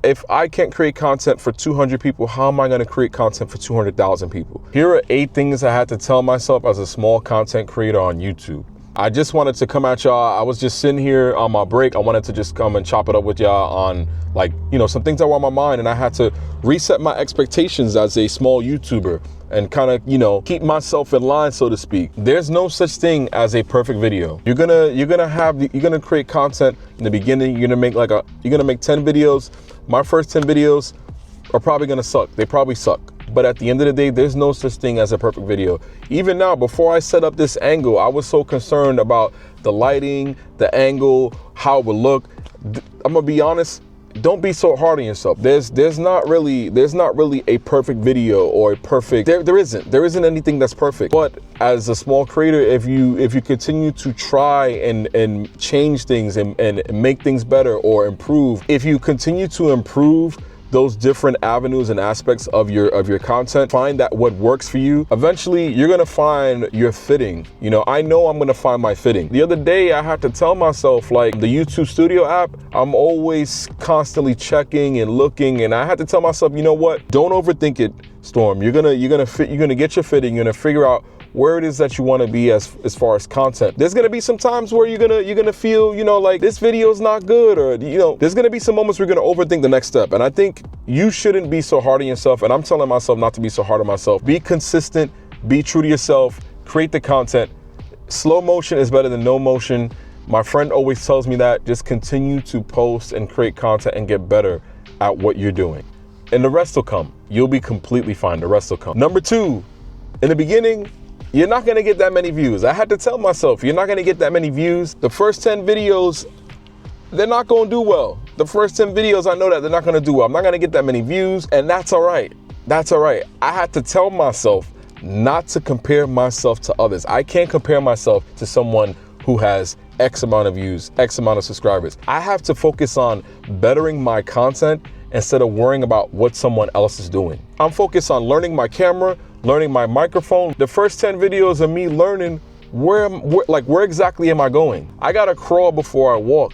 if I can't create content for 200 people, how am I going to create content for 200,000 people? Here are 8 things I had to tell myself as a small content creator on YouTube. I just wanted to come at y'all. I was just sitting here on my break. I wanted to just come and chop it up with y'all on, like, you know, some things that were on my mind, and I had to reset my expectations as a small YouTuber and kind of, you know, keep myself in line, so to speak. There's no such thing as a perfect video. You're gonna create content in the beginning. You're gonna make 10 videos. My first 10 videos are probably gonna suck. They probably suck. But at the end of the day, there's no such thing as a perfect video. Even now, before I set up this angle, I was so concerned about the lighting, the angle, how it would look. I'm gonna be honest, don't be so hard on yourself. There's not really a perfect video or a perfect, there isn't anything that's perfect. But as a small creator, if you continue to try and change things and make things better or improve, if you continue to improve those different avenues and aspects of your content, find that what works for you, eventually you're gonna find your fitting. You know I'm gonna find my fitting. The other day I had to tell myself, like, the YouTube Studio app, I'm always constantly checking and looking, and I had to tell myself, you know what, don't overthink it, Storm. You're gonna get your fitting. You're gonna figure out where it is that you want to be as far as content. There's gonna be some times where you're gonna feel, you know, like this video is not good, or, you know, there's gonna be some moments where you're gonna overthink the next step. And I think you shouldn't be so hard on yourself. And I'm telling myself not to be so hard on myself. Be consistent, be true to yourself, create the content. Slow motion is better than no motion. My friend always tells me that. Just continue to post and create content and get better at what you're doing. And the rest will come. You'll be completely fine. The rest will come. Number 2, in the beginning, you're not gonna get that many views. I had to tell myself, you're not gonna get that many views. The first 10 videos, they're not gonna do well. The first 10 videos, I know that they're not gonna do well. I'm not gonna get that many views, and that's all right. That's all right. I had to tell myself not to compare myself to others. I can't compare myself to someone who has X amount of views, X amount of subscribers. I have to focus on bettering my content instead of worrying about what someone else is doing. I'm focused on learning my camera, learning my microphone. The first 10 videos of me learning where exactly am I going? I gotta crawl before I walk.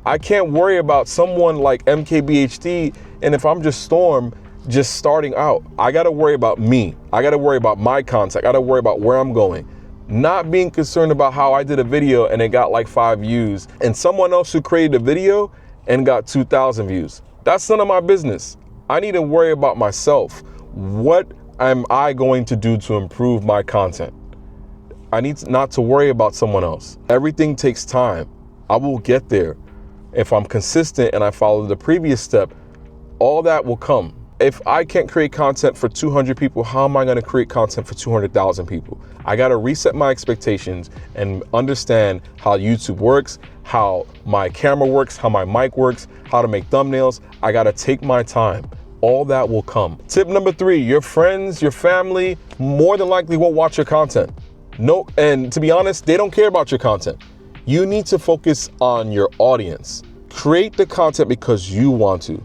I can't worry about someone like MKBHD, and if I'm just Storm, just starting out. I gotta worry about me. I gotta worry about my content. I gotta worry about where I'm going. Not being concerned about how I did a video and it got like 5 views, and someone else who created a video and got 2,000 views. That's none of my business. I need to worry about myself. What am I going to do to improve my content? I need not to worry about someone else. Everything takes time. I will get there. If I'm consistent and I follow the previous step, all that will come. If I can't create content for 200 people, how am I going to create content for 200,000 people? I got to reset my expectations and understand how YouTube works, how my camera works, how my mic works, how to make thumbnails. I got to take my time. All that will come. Tip number 3, your friends, your family, more than likely won't watch your content. No, and to be honest, they don't care about your content. You need to focus on your audience. Create the content because you want to.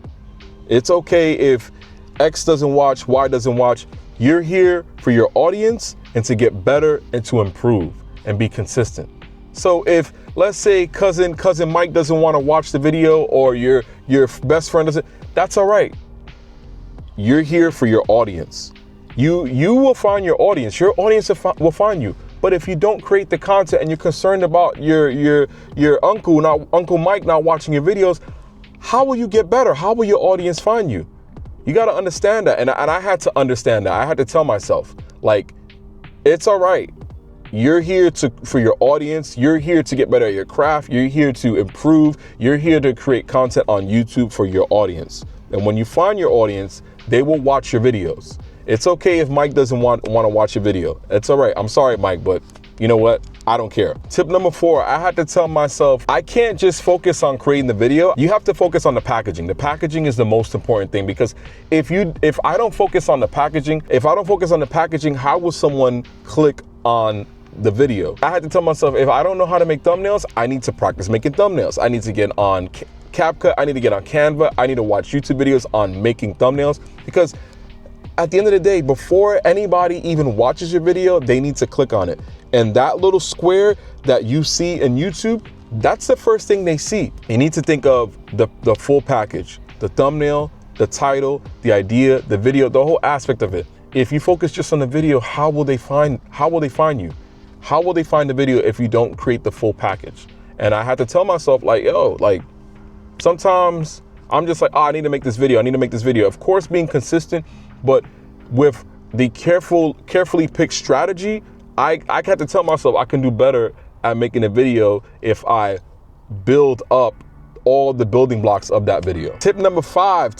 It's okay if X doesn't watch, Y doesn't watch. You're here for your audience and to get better and to improve and be consistent. So if, let's say, cousin Mike doesn't want to watch the video, or your best friend doesn't, that's all right. You're here for your audience. You will find your audience. Your audience will find you. But if you don't create the content and you're concerned about your Uncle Mike not watching your videos, how will you get better? How will your audience find you? You got to understand that. And I had to understand that. I had to tell myself, like, it's all right. You're here for your audience. You're here to get better at your craft. You're here to improve. You're here to create content on YouTube for your audience. And when you find your audience, they will watch your videos. It's okay if Mike doesn't want to watch your video. It's all right. I'm sorry, Mike, but you know what? I don't care. Tip number 4, I had to tell myself, I can't just focus on creating the video. You have to focus on the packaging. The packaging is the most important thing, because if I don't focus on the packaging, how will someone click on the video? I had to tell myself, if I don't know how to make thumbnails, I need to practice making thumbnails. I need to get on CapCut. I need to get on Canva. I need to watch YouTube videos on making thumbnails, because at the end of the day, before anybody even watches your video, they need to click on it. And that little square that you see in YouTube, that's the first thing they see. You need to think of the full package. the thumbnail, the title, the idea, the video, the whole aspect of it. If you focus just on the video, how will they find you? How will they find the video if you don't create the full package? And I had to tell myself, like, yo, like, sometimes I'm just like, oh, I need to make this video. Of course, being consistent, but with the carefully picked strategy, I had to tell myself I can do better at making a video if I build up all the building blocks of that video. Tip number five,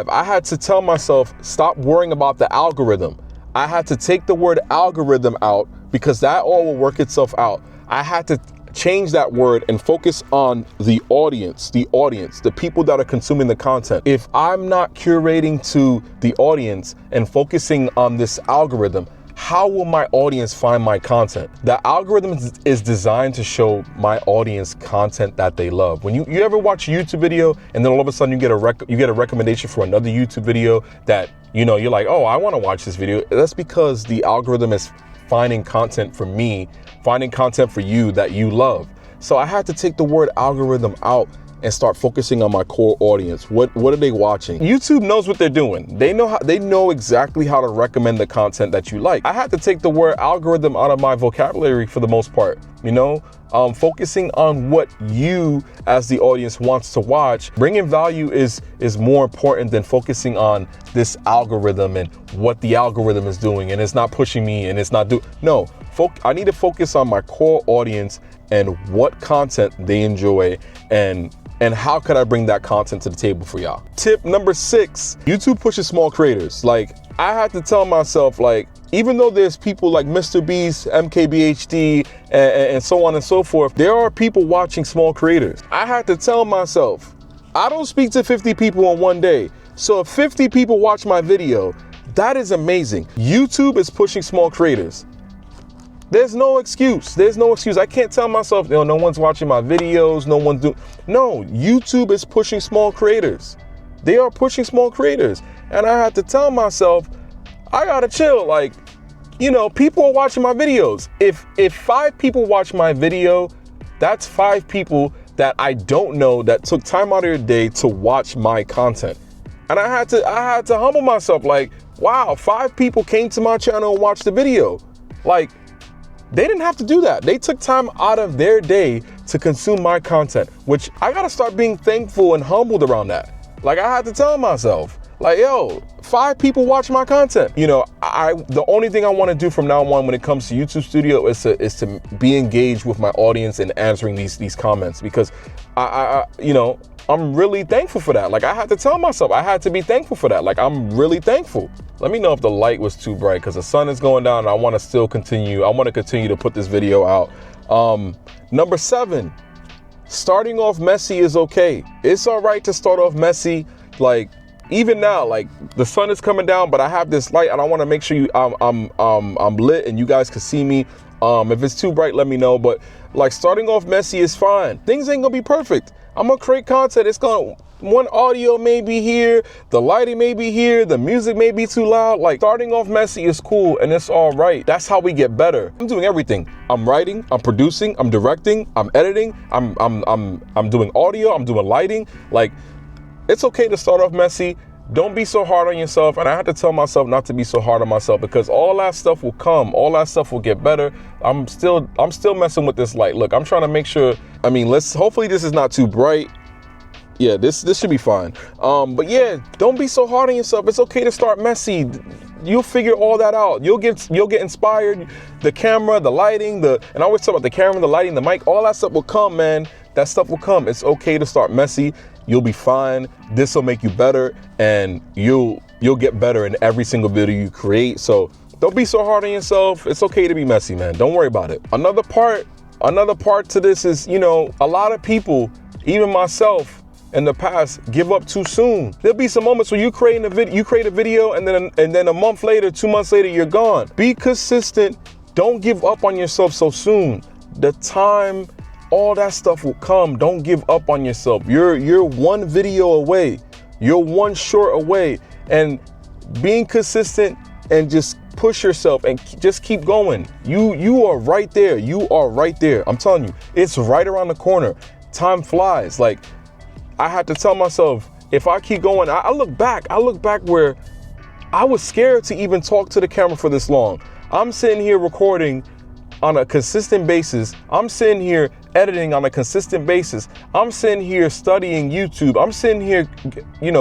I had to tell myself, stop worrying about the algorithm. I had to take the word algorithm out because that all will work itself out. I had to change that word and focus on the audience, the people that are consuming the content. If I'm not curating to the audience and focusing on this algorithm, how will my audience find my content? The algorithm is designed to show my audience content that they love. When you ever watch a YouTube video and then all of a sudden you get a recommendation for another YouTube video that, you know, you're like, oh, I want to watch this video. That's because the algorithm is finding content for me, finding content for you that you love. So I had to take the word algorithm out and start focusing on my core audience. What are they watching? YouTube knows what they're doing. They know exactly how to recommend the content that you like. I had to take the word algorithm out of my vocabulary for the most part, you know? Focusing on what you as the audience wants to watch. Bringing value is more important than focusing on this algorithm and what the algorithm is doing and it's not pushing me and it's not no. I need to focus on my core audience and what content they enjoy and how could I bring that content to the table for y'all. Tip number 6, YouTube pushes small creators. Like, I had to tell myself, like, even though there's people like Mr. Beast, MKBHD, and so on and so forth, there are people watching small creators. I had to tell myself, I don't speak to 50 people in one day. So if 50 people watch my video, that is amazing. YouTube is pushing small creators. There's no excuse. I can't tell myself, you know, no one's watching my videos, No, YouTube is pushing small creators. They are pushing small creators. And I had to tell myself, I gotta chill. Like, you know, people are watching my videos. If 5 people watch my video, that's 5 people that I don't know that took time out of their day to watch my content. And I had to humble myself, like, wow, 5 people came to my channel and watched the video. Like, they didn't have to do that. They took time out of their day to consume my content, which I gotta start being thankful and humbled around that. Like, I had to tell myself, like, yo, 5 people watch my content. You know, the only thing I want to do from now on when it comes to YouTube Studio is to be engaged with my audience and answering these comments, because I you know, I'm really thankful for that. Like, I had to tell myself, I had to be thankful for that. Like, I'm really thankful. Let me know if the light was too bright because the sun is going down and I want to continue to put this video out. Number 7, starting off messy is okay. It's all right to start off messy. Like, even now, like, the sun is coming down, but I have this light and I want to make sure I'm lit and you guys can see me. If it's too bright, let me know. But like, starting off messy is fine. Things ain't gonna be perfect. I'm gonna create content. One audio may be here, the lighting may be here, the music may be too loud. Like, starting off messy is cool and it's all right. That's how we get better. I'm doing everything. I'm writing, I'm producing, I'm directing, I'm editing, I'm doing audio, I'm doing lighting. Like, it's okay to start off messy. Don't be so hard on yourself. And I had to tell myself not to be so hard on myself because all that stuff will come. All that stuff will get better. I'm still messing with this light. Look, I'm trying to make sure, hopefully this is not too bright. Yeah, this should be fine. But yeah, don't be so hard on yourself. It's okay to start messy. You'll figure all that out. You'll get inspired. The camera, the lighting, and I always talk about the camera, the lighting, the mic, all that stuff will come, man. That stuff will come. It's okay to start messy. You'll be fine. This will make you better, and you'll get better in every single video you create. So don't be so hard on yourself. It's okay to be messy, man. Don't worry about it. Another part to this is, you know, a lot of people, even myself, in the past, give up too soon. There'll be some moments where you create a video and then a month later, 2 months later, you're gone. Be consistent. Don't give up on yourself so soon. The time, all that stuff will come. Don't give up on yourself. You're one video away. You're one short away. And being consistent and just push yourself and just keep going. You are right there. You are right there. I'm telling you, it's right around the corner. Time flies. Like, I had to tell myself, if I keep going, I look back where I was scared to even talk to the camera for this long. I'm sitting here recording on a consistent basis. I'm sitting here editing on a consistent basis. I'm sitting here studying YouTube. I'm sitting here,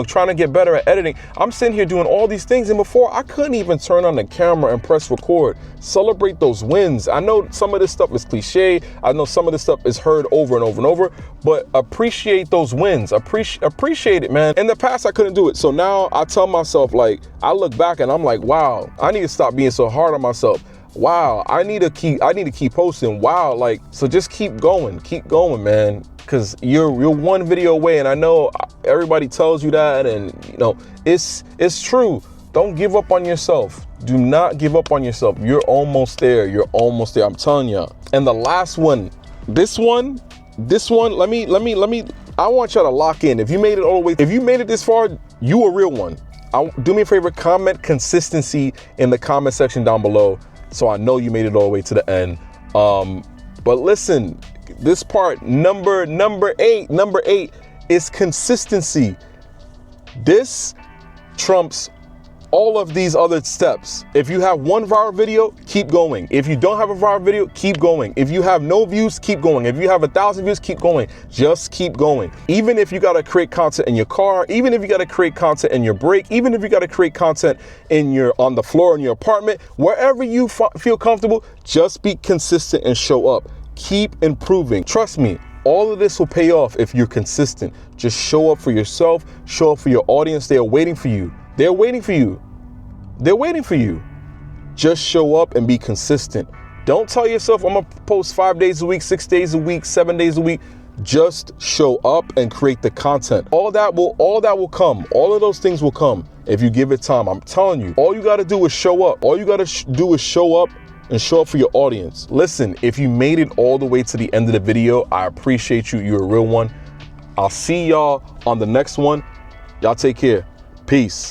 trying to get better at editing. I'm sitting here doing all these things. And before, I couldn't even turn on the camera and press record. Celebrate those wins. I know some of this stuff is cliche. I know some of this stuff is heard over and over and over, but appreciate those wins. Appreciate it, man. In the past, I couldn't do it. So now I tell myself, like, I look back and I'm like, wow, I need to stop being so hard on myself. Wow, I need to keep posting. Wow, like, so just keep going, man, because you're one video away. And I know everybody tells you that, and it's true. Don't give up on yourself. Do not give up on yourself. You're almost there. I'm telling you. And the last one, this one, let me, I want y'all to lock in. If you made it all the way, if you made it this far, you a real one. Do me a favor, comment consistency in the comment section down below, so I know you made it all the way to the end. But listen, this part, number eight is consistency. This trumps all of these other steps. If you have one viral video, keep going. If you don't have a viral video, keep going. If you have no views, keep going. If you have 1,000 views, keep going. Just keep going. Even if you gotta create content in your car, even if you gotta create content in your break, even if you gotta create content on the floor in your apartment, wherever you feel comfortable, just be consistent and show up. Keep improving. Trust me, all of this will pay off if you're consistent. Just show up for yourself, show up for your audience. They are waiting for you. They're waiting for you. They're waiting for you. Just show up and be consistent. Don't tell yourself I'm gonna post 5 days a week, 6 days a week, 7 days a week. Just show up and create the content. All that will come. All of those things will come if you give it time. I'm telling you, all you gotta do is show up. All you gotta do is show up and show up for your audience. Listen, if you made it all the way to the end of the video, I appreciate you. You're a real one. I'll see y'all on the next one. Y'all take care. Peace.